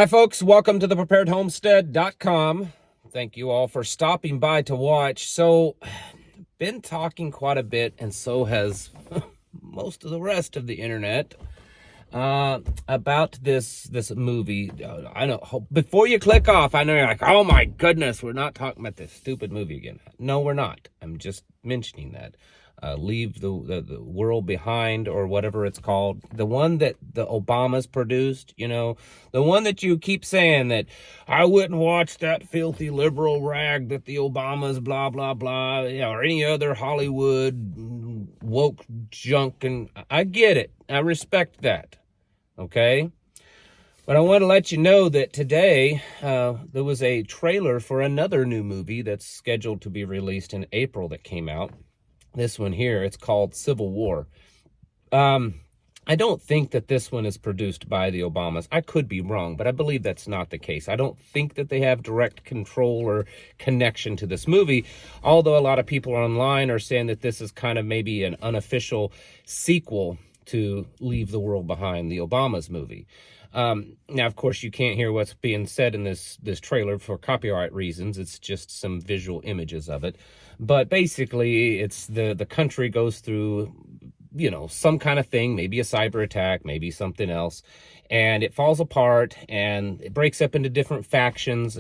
Hi, folks. Welcome to the preparedhomestead.com. Thank you all for stopping by to watch. So, been talking quite a bit, and so has most of the rest of the internet, about this movie. I know, before you click off, I know you're like, oh my goodness, we're not talking about this stupid movie again. No, we're not. I'm just mentioning that. Leave the world behind, or whatever it's called. The one that the Obamas produced, the one that you keep saying that I wouldn't watch that filthy liberal rag that the Obamas blah, blah, blah, or any other Hollywood woke junk. And I get it. I respect that. Okay. But I want to let you know that today there was a trailer for another new movie that's scheduled to be released in April that came out. This one here, it's called Civil War. I don't think that this one is produced by the Obamas. I could be wrong, but I believe that's not the case. I don't think that they have direct control or connection to this movie, although a lot of people online are saying that this is kind of maybe an unofficial sequel to Leave the World Behind, the Obamas movie. Now, of course, you can't hear what's being said in this trailer for copyright reasons. It's just some visual images of it. But basically, it's the country goes through, some kind of thing, maybe a cyber attack, maybe something else, and it falls apart and it breaks up into different factions,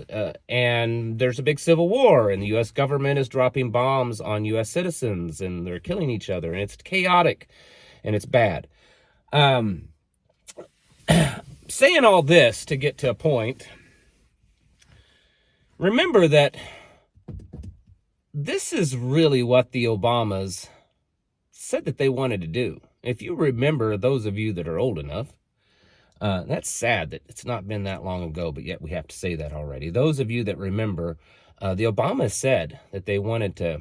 and there's a big civil war, and the U.S. government is dropping bombs on U.S. citizens, and they're killing each other, and it's chaotic, and it's bad. Saying all this to get to a point, remember that this is really what the Obamas said that they wanted to do. If you remember, those of you that are old enough, that's sad that it's not been that long ago, but yet we have to say that already. Those of you that remember, the Obamas said that they wanted to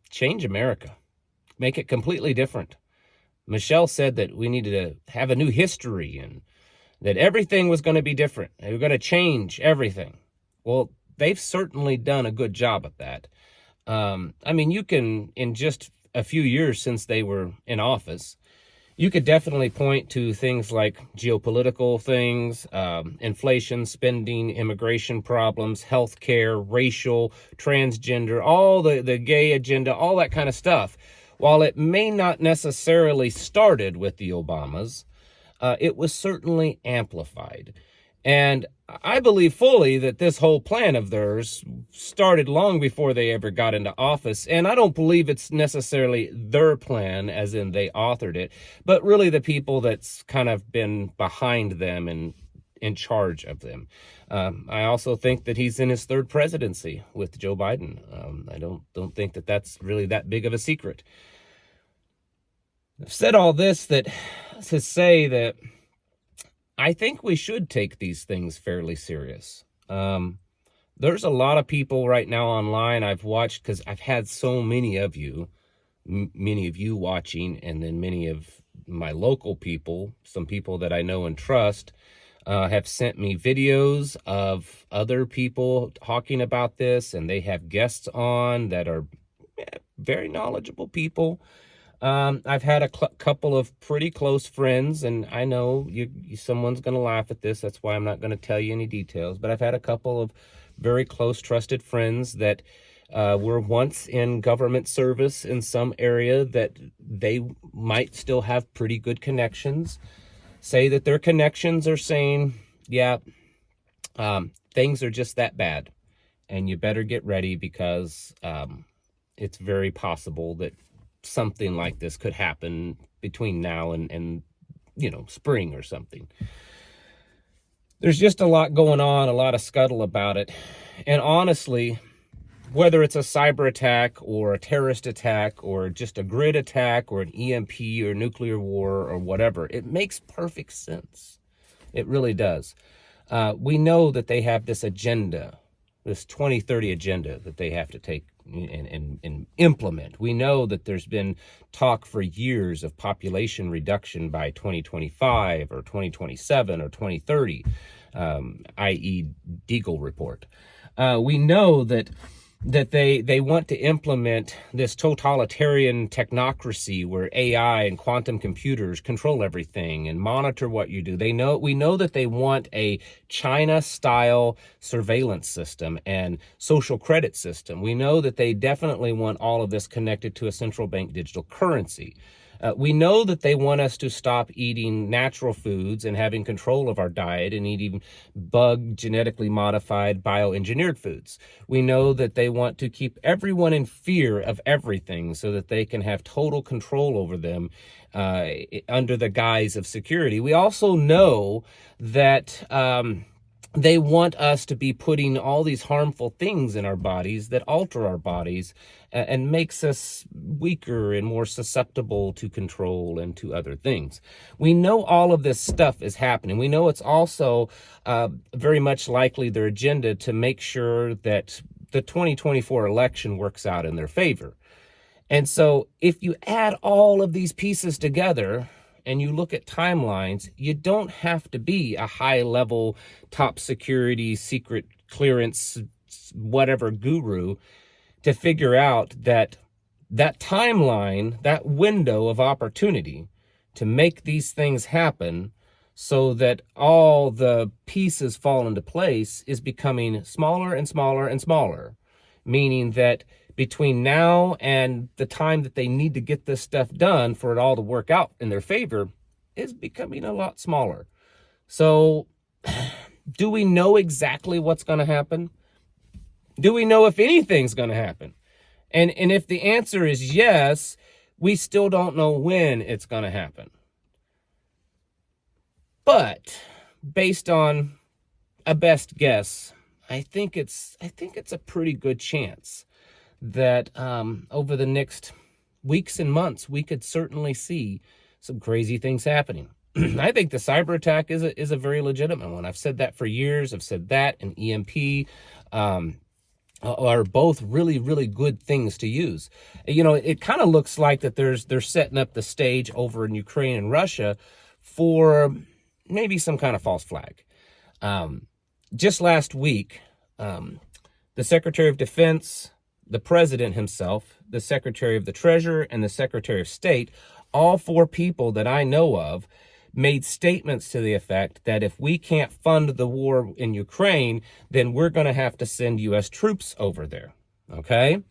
change America, make it completely different. Michelle said that we needed to have a new history and that everything was going to be different. They were going to change everything. Well, they've certainly done a good job at that. You can, in just a few years since they were in office, you could definitely point to things like geopolitical things, inflation, spending, immigration problems, healthcare, racial, transgender, all the gay agenda, all that kind of stuff. While it may not necessarily started with the Obamas, it was certainly amplified. And I believe fully that this whole plan of theirs started long before they ever got into office. And I don't believe it's necessarily their plan, as in they authored it, but really the people that's kind of been behind them and in charge of them. I also think that he's in his third presidency with Joe Biden. I don't think that that's really that big of a secret. I've said all this to say that I think we should take these things fairly serious. There's a lot of people right now online I've watched, because I've had so many of you watching, and then many of my local people, some people that I know and trust, have sent me videos of other people talking about this, and they have guests on that are very knowledgeable people. I've had a couple of pretty close friends, and I know someone's going to laugh at this. That's why I'm not going to tell you any details. But I've had a couple of very close, trusted friends that were once in government service in some area that they might still have pretty good connections. Say that their connections are saying, yeah, things are just that bad, and you better get ready, because it's very possible that something like this could happen between now and spring or something. There's just a lot going on, a lot of scuttle about it. And honestly, whether it's a cyber attack or a terrorist attack or just a grid attack or an EMP or nuclear war or whatever, it makes perfect sense. It really does. We know that they have this agenda, this 2030 agenda that they have to take and implement. We know that there's been talk for years of population reduction by 2025 or 2027 or 2030, i.e. Deagle report. We know that that they want to implement this totalitarian technocracy where AI and quantum computers control everything and monitor what you do. We know that they want a China-style surveillance system and social credit system. We know that they definitely want all of this connected to a central bank digital currency. We know that they want us to stop eating natural foods and having control of our diet and eating genetically modified, bioengineered foods. We know that they want to keep everyone in fear of everything so that they can have total control over them under the guise of security. We also know that they want us to be putting all these harmful things in our bodies that alter our bodies and makes us weaker and more susceptible to control and to other things. We know all of this stuff is happening. We know it's also very much likely their agenda to make sure that the 2024 election works out in their favor. And so if you add all of these pieces together, and you look at timelines, you don't have to be a high-level, top security, secret clearance, whatever guru to figure out that that timeline, that window of opportunity to make these things happen so that all the pieces fall into place is becoming smaller and smaller and smaller, meaning that between now and the time that they need to get this stuff done for it all to work out in their favor is becoming a lot smaller. So do we know exactly what's going to happen? Do we know if anything's going to happen? And if the answer is yes, we still don't know when it's going to happen. But based on a best guess, I think it's a pretty good chance that over the next weeks and months, we could certainly see some crazy things happening. I think the cyber attack is a very legitimate one. I've said that for years. I've said that and EMP are both really, really good things to use. You know, it kind of looks like that they're setting up the stage over in Ukraine and Russia for maybe some kind of false flag. Just last week, the Secretary of Defense, the President himself, the Secretary of the Treasury, and the Secretary of State, all four people that I know of, made statements to the effect that if we can't fund the war in Ukraine, then we're going to have to send U.S. troops over there, okay?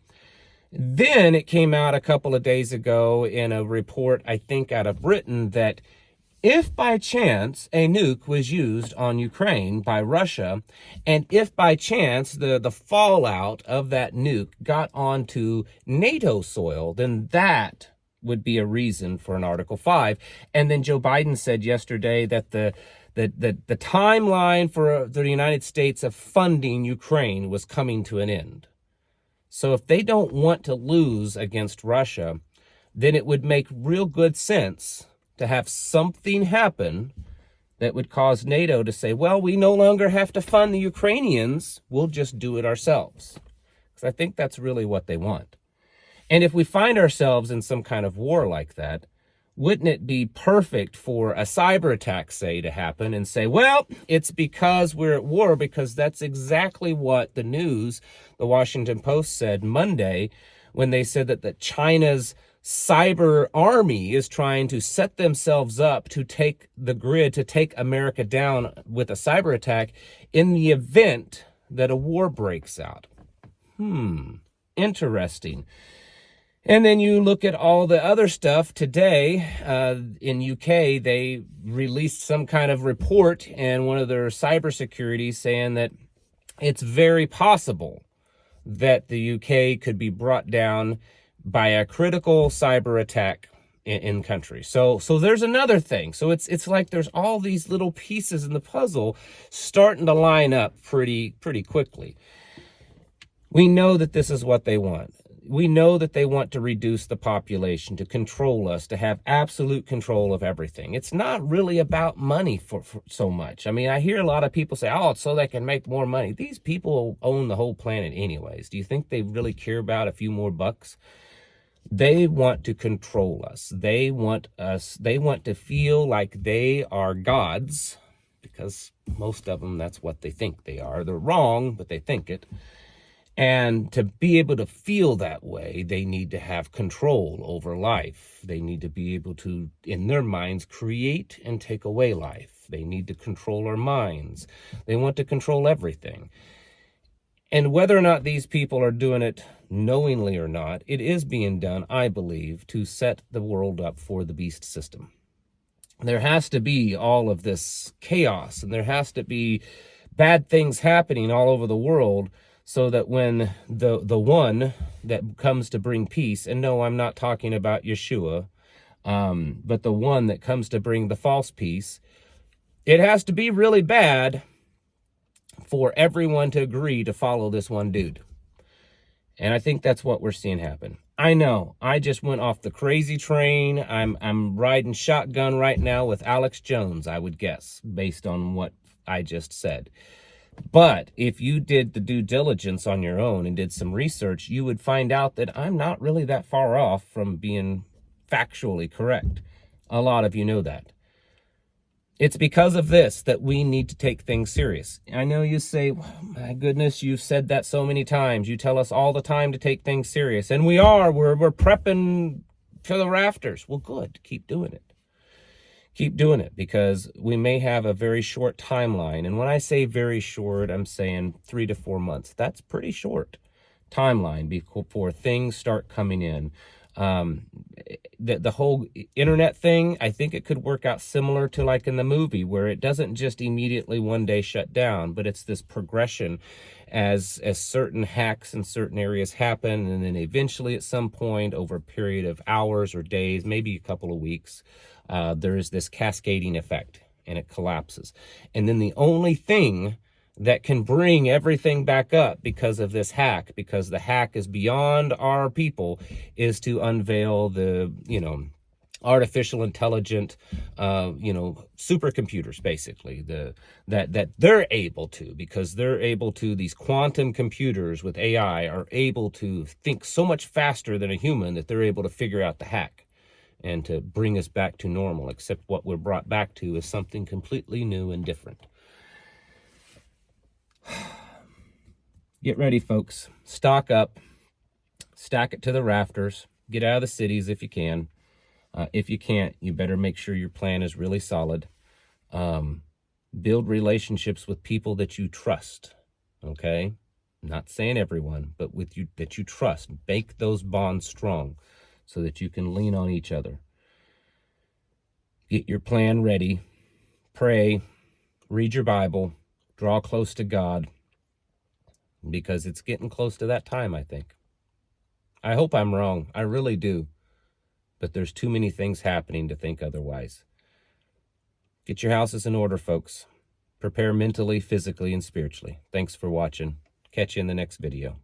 Then it came out a couple of days ago in a report, I think out of Britain, that if by chance a nuke was used on Ukraine by Russia, and if by chance the fallout of that nuke got onto NATO soil, then that would be a reason for an Article 5. And then Joe Biden said yesterday that the timeline for the United States of funding Ukraine was coming to an end. So if they don't want to lose against Russia, then it would make real good sense to have something happen that would cause NATO to say, well, we no longer have to fund the Ukrainians, we'll just do it ourselves. Because I think that's really what they want. And if we find ourselves in some kind of war like that, wouldn't it be perfect for a cyber attack, say, to happen and say, well, it's because we're at war, because that's exactly what the news, the Washington Post said Monday, when they said that China's cyber army is trying to set themselves up to take the grid, to take America down with a cyber attack in the event that a war breaks out. Interesting. And then you look at all the other stuff today. In UK, they released some kind of report in one of their cybersecurity saying that it's very possible that the UK could be brought down by a critical cyber attack in country. So there's another thing. So it's like there's all these little pieces in the puzzle starting to line up pretty quickly. We know that this is what they want. We know that they want to reduce the population, to control us, to have absolute control of everything. It's not really about money for so much. I mean, I hear a lot of people say, oh, it's so they can make more money. These people own the whole planet anyways. Do you think they really care about a few more bucks? They want to control us. They want to feel like they are gods, because most of them, that's what they think they are. They're wrong, but they think it. And to be able to feel that way, they need to have control over life. They need to be able to, in their minds, create and take away life. They need to control our minds. They want to control everything. And whether or not these people are doing it knowingly or not, it is being done, I believe, to set the world up for the beast system. There has to be all of this chaos, and there has to be bad things happening all over the world, so that when the one that comes to bring peace, and no, I'm not talking about Yeshua, but the one that comes to bring the false peace, it has to be really bad for everyone to agree to follow this one dude. And I think that's what we're seeing happen. I know, I just went off the crazy train. I'm riding shotgun right now with Alex Jones, I would guess, based on what I just said. But if you did the due diligence on your own and did some research, you would find out that I'm not really that far off from being factually correct. A lot of you know that. It's because of this that we need to take things serious. I know you say, my goodness, you've said that so many times. You tell us all the time to take things serious. And we are. We're prepping for the rafters. Well, good. Keep doing it. Keep doing it, because we may have a very short timeline. And when I say very short, I'm saying 3 to 4 months. That's pretty short timeline before things start coming in. The whole internet thing, I think it could work out similar to like in the movie, where it doesn't just immediately one day shut down, but it's this progression as certain hacks in certain areas happen, and then eventually at some point over a period of hours or days, maybe a couple of weeks, there is this cascading effect and it collapses. And then the only thing that can bring everything back up because of this hack, because the hack is beyond our people, is to unveil the, artificial intelligent, supercomputers, basically, that they're able to, because they're able to, these quantum computers with AI are able to think so much faster than a human that they're able to figure out the hack and to bring us back to normal, except what we're brought back to is something completely new and different. Get ready, folks. Stock up. Stack it to the rafters. Get out of the cities if you can. If you can't, you better make sure your plan is really solid. Build relationships with people that you trust, okay? Not saying everyone, but with you that you trust. Make those bonds strong so that you can lean on each other. Get your plan ready. Pray. Read your Bible. Draw close to God. Because it's getting close to that time, I think. I hope I'm wrong. I really do. But there's too many things happening to think otherwise. Get your houses in order, folks. Prepare mentally, physically, and spiritually. Thanks for watching. Catch you in the next video.